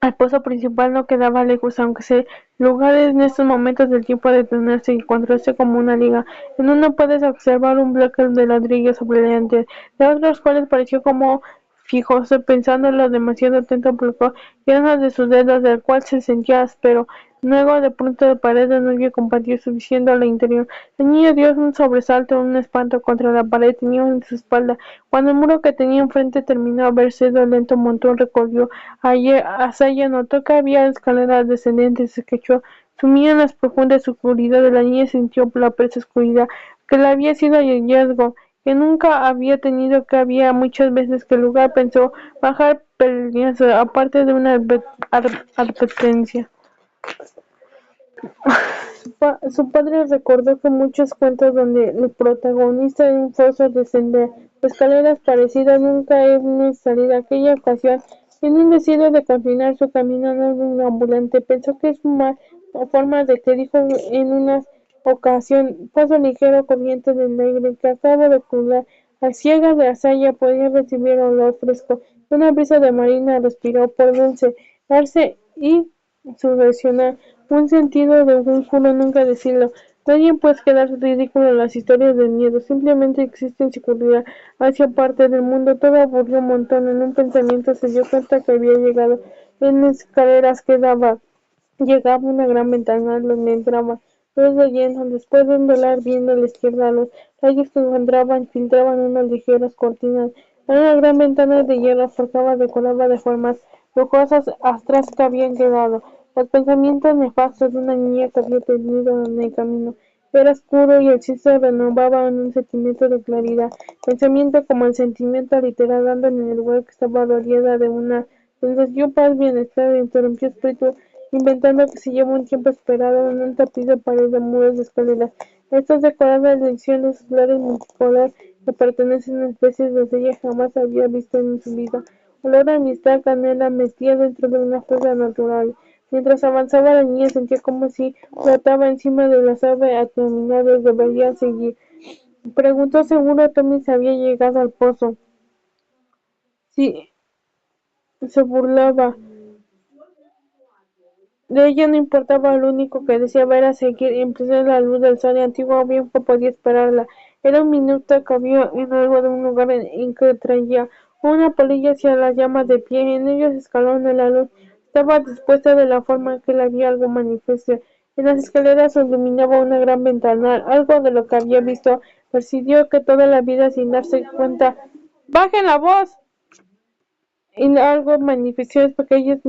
A: El pozo principal no quedaba lejos, aunque el lugar en estos momentos del tiempo de detenerse y encontrarse como una liga. En uno puedes observar un bloque de ladrillos brillantes, de otros cuales pareció como fijóse, pensándolo demasiado atento, bloqueó lleno de sus dedos, del cual se sentía áspero. Luego, de pronto, de pared no vio compartir subiendo al interior. El niño dio un sobresalto, un espanto contra la pared, tenía en su espalda. Cuando el muro que tenía enfrente terminó de verse, el lento montón recorrió hacia ella, notó que había escaleras descendentes, se escuchó sumida en las profundas oscuridad de la niña, sintió la presa oscuridad, que le había sido el hallazgo, que nunca había tenido, que había muchas veces que el lugar pensó bajar peldaños, aparte de una advertencia. Su padre recordó que muchos cuentos donde el protagonista de un foso descender escaleras parecidas nunca es una salida. Aquella ocasión, en un deseo de continuar su camino no un ambulante, pensó que es una forma de que dijo en una ocasión, paso ligero corriente del aire que acabo de cruzar, a ciegas de Azaya podía recibir olor fresco, una brisa de marina respiró por dulce, darse y sugestionar un sentido de un juro nunca decirlo. Nadie puede quedar ridículo en las historias de miedo, simplemente existe inseguridad hacia parte del mundo, todo aburrió un montón, en un pensamiento se dio cuenta que había llegado en las escaleras que llegaba una gran ventana donde entraba luz de lleno, después de un dólar viendo a la izquierda los rayos que encontraban, filtraban unas ligeras cortinas, era una gran ventana de hierro forjada decorada de formas lujosas astras que habían quedado. Los pensamientos nefastos de una niña que había tenido en el camino. Era oscuro y el cielo se renovaba en un sentimiento de claridad. Pensamiento como el sentimiento literal dando en el lugar que estaba rodeada de una sensación paz, bienestar, interrumpió espíritu, inventando que se lleva un tiempo esperado en un tapiz de pared de muros de escaleras. Estas decoradas de ediciones solares multicolor que pertenecen a especies de ella jamás había visto en su vida. Olor a amistad, canela, metía dentro de una fuerza natural. Mientras avanzaba la niña sentía como si flotaba encima de las aves abominables. Debería seguir. Preguntó seguro Tommy si había llegado al pozo. Sí, se burlaba. De ella no importaba, lo único que deseaba era seguir, en plena la luz del sol, y antiguo bien que podía esperarla. Era un minuto que había en algo de un lugar en que traía una polilla hacia las llamas de pie, en ellos escalones de la luz. Estaba dispuesta de la forma que le había algo manifiesto. En las escaleras se iluminaba una gran ventana, algo de lo que había visto, percibió que toda la vida sin darse cuenta. ¡Bajen la voz! Y algo manifestaciones pequeñas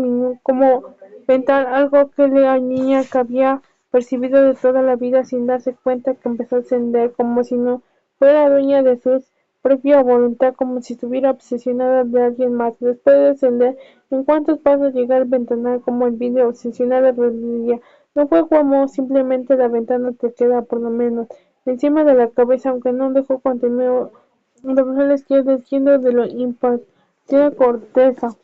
A: como ventar algo que la niña que había percibido de toda la vida sin darse cuenta que empezó a ascender como si no fuera dueña de su propia voluntad, como si estuviera obsesionada de alguien más. Después de ascender, en cuantos pasos llegar al ventanal como el vídeo obsesionada rodilla. No fue como simplemente la ventana te queda por lo menos encima de la cabeza, aunque no dejó continuar la izquierda diciendo de lo impactante tiene corteza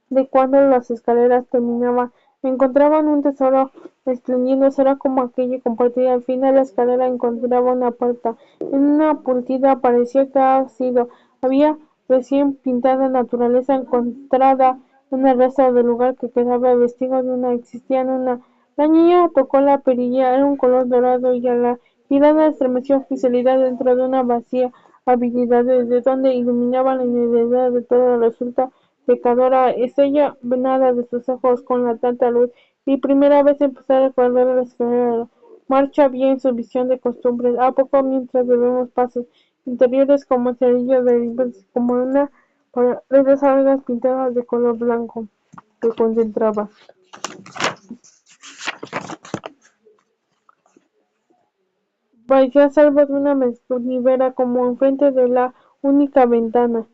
A: de cuando las escaleras terminaban, encontraban un tesoro espléndido, era como aquella compartida. Al final de la escalera encontraba una puerta en una puntita, parecía que había recién pintada naturaleza encontrada en el resto del lugar que quedaba vestido de una existían una. La niña tocó la perilla, era un color dorado y a la mirada estremeció facilidad dentro de una vacía habilidad desde donde iluminaba la inmensidad de todo resulta pecadora estrella venada de sus ojos con la tanta luz y primera vez empezar a recordar la escalera marcha bien su visión de costumbres a poco mientras debemos pasos interiores como cerillos de libros como una pared de algas pintadas de color blanco que concentraba parecía salvo de una mesonivera como enfrente de la única ventana.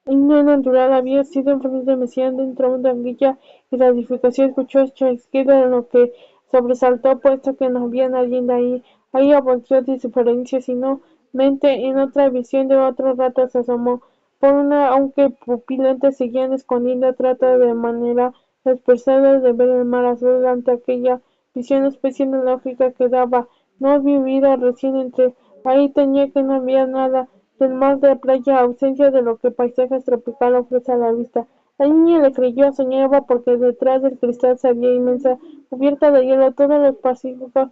A: Himno natural había sido enfrente de Mesías dentro de una grilla y la edificación escuchó chasquido en lo que sobresaltó puesto que no había nadie de ahí. Ahí volteó de diferencia, sino mente en otra visión de otro rato se asomó por una, aunque pupilentes seguían escondiendo trata de manera expresada de ver el mar azul ante aquella visión especie de lógica que daba, no vivido recién entre ahí tenía que no había nada del mar de playa, ausencia de lo que paisajes tropical ofrece a la vista. La niña le creyó, soñaba porque detrás del cristal se había inmensa cubierta de hielo. Todos los pacíficos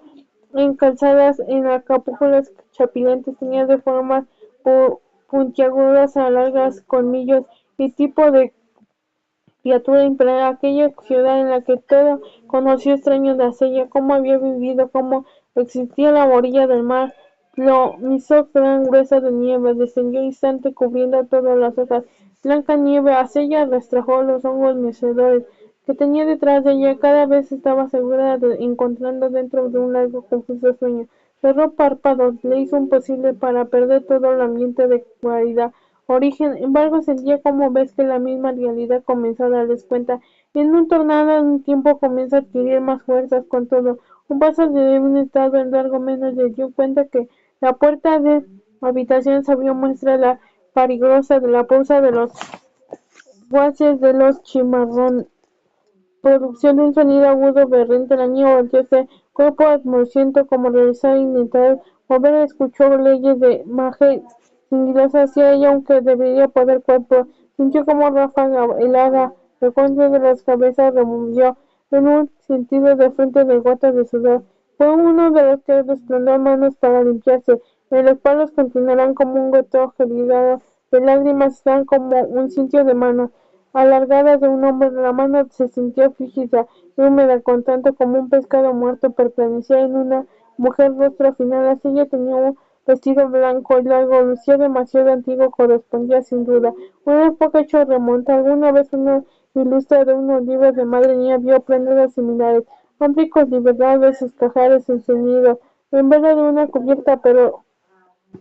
A: en calzadas, en acapulcos chapulines tenían de formas puntiagudas a largas colmillos y tipo de criatura imperaba aquella ciudad en la que todo conoció extraño de Acella, cómo había vivido, cómo existía a la orilla del mar. Lo misó gran gruesa de nieve, descendió instante cubriendo todas las hojas. Blanca nieve, Acella rastrejó los hongos mecedores que tenía detrás de ella. Cada vez estaba segura de encontrando dentro de un largo confuso sueño. Cerró párpados, le hizo imposible para perder todo el ambiente de claridad origen, embargo sentía como ves que la misma realidad comenzó a darles cuenta. En un tornado en un tiempo comienza a adquirir más fuerzas con todo. Un paso de un estado en algo menos le dio cuenta que la puerta de habitación se abrió muestra la peligrosa de la pausa de los guaches de los chimarrón. Producción de un sonido agudo berrante, la niña volvió ese cuerpo atmosférico como realizar intentar mover, escuchó leyes de magia sigilosas hacia ella, aunque debería poder cuerpo, sintió como ráfaga helada, el concho de las cabezas removió en un sentido de frente de gotas de sudor. Fue uno de los que desprendió manos para limpiarse, y los palos continuarán como un goteo gelado de lágrimas, están como un cinto de manos alargada de un hombre. La mano se sintió frígida y húmeda, con tanto como un pescado muerto permanecía en una mujer rostro final. Así ella tenía un vestido blanco y largo, lucía demasiado antiguo, correspondía sin duda. Una época hecho remonta. Alguna vez una ilustra de unos libros de madre mía vio prendas similares, ámbricos liberados, escajares encendidos, en vez de una cubierta, pero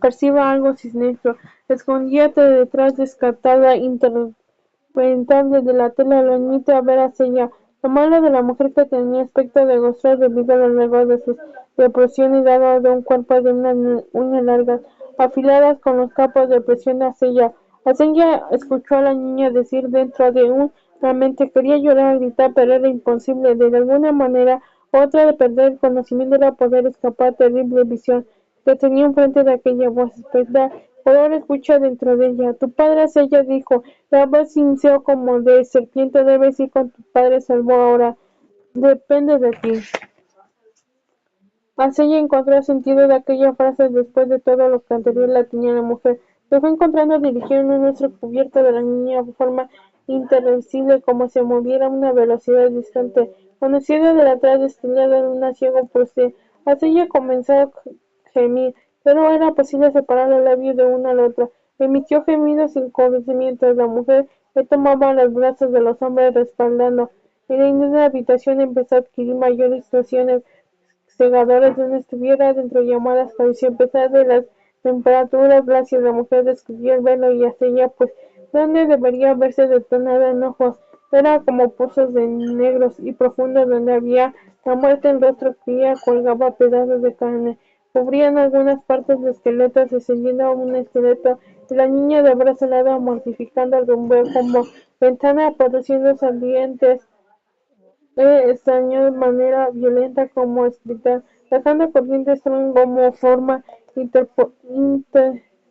A: perciba algo siniestro. Escondíate detrás descartada, impenetrable de la tela, lo admite a ver hacia ella. Lo malo de la mujer que tenía aspecto de gozar debido a lo largo de sus depresiones, dado de un cuerpo de unas uñas largas, afiladas con los capos de presión hacia ella. Ella escuchó a la niña decir dentro de una mente, quería llorar, gritar, pero era imposible. De alguna manera u otra de perder el conocimiento era poder escapar. Terrible visión que tenía enfrente de aquella voz espectral. Ahora escucha dentro de ella. Tu padre, ella dijo, la voz inició como de serpiente, debes ir con tu padre, salvo ahora. Depende de ti. Así encontró el sentido de aquella frase después de todo lo que anterior la tenía la mujer. Se fue encontrando dirigiendo un nuestro cubierto de la niña de forma irreversible, como si moviera a una velocidad distante. Conocida de la atrás estrellada en una ciego por sí. Así ella comenzó a gemir, pero era posible separar los labios de uno al otro. Emitió gemidos sin conocimiento. La mujer le tomaba los brazos de los hombres respaldando. En la inmensa habitación empezó a adquirir mayores distorsiones cegadores donde estuviera dentro llamadas pareció a pesar de las temperaturas glaciares. La mujer descubrió el velo y hacia ella, pues, donde debería verse detonada en ojos. Era como pozos de negros y profundos donde había la muerte. El rostro que colgaba pedazos de carne. Cubrían algunas partes de esqueletos, descendiendo a un esqueleto, y la niña de brazo lado mortificando al rumbo como ventana, produciendo salientes extrañó de manera violenta como explicar, dejando corriente Strong como forma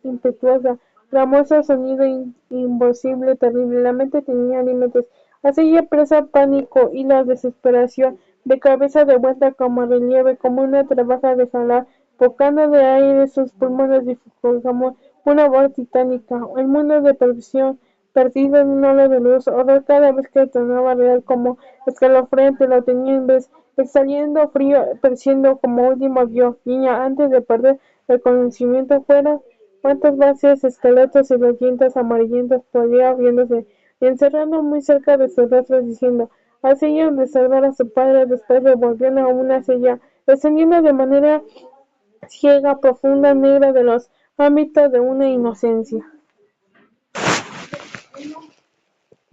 A: impetuosa, clamoroso sonido imposible, terrible. La mente tenía límites. Así ella presa pánico y la desesperación, de cabeza de vuelta como relieve, como una trabaja de jalar, bocando de aire sus pulmones como una voz titánica. El mundo de perdición perdido en un halo de luz, horror cada vez que tornaba real, como escalofriante, lo tenía en vez, exhaliendo frío, perciendo como último vio, niña, antes de perder el conocimiento fuera, cuántos vacíos esqueletos y los dientes amarillentos podía abriéndose, y encerrando muy cerca de sus rostros, diciendo, así ellos de salvar a su padre, después revolvieron a una silla, descendiendo de manera ciega, profunda, negra de los ámbitos de una inocencia.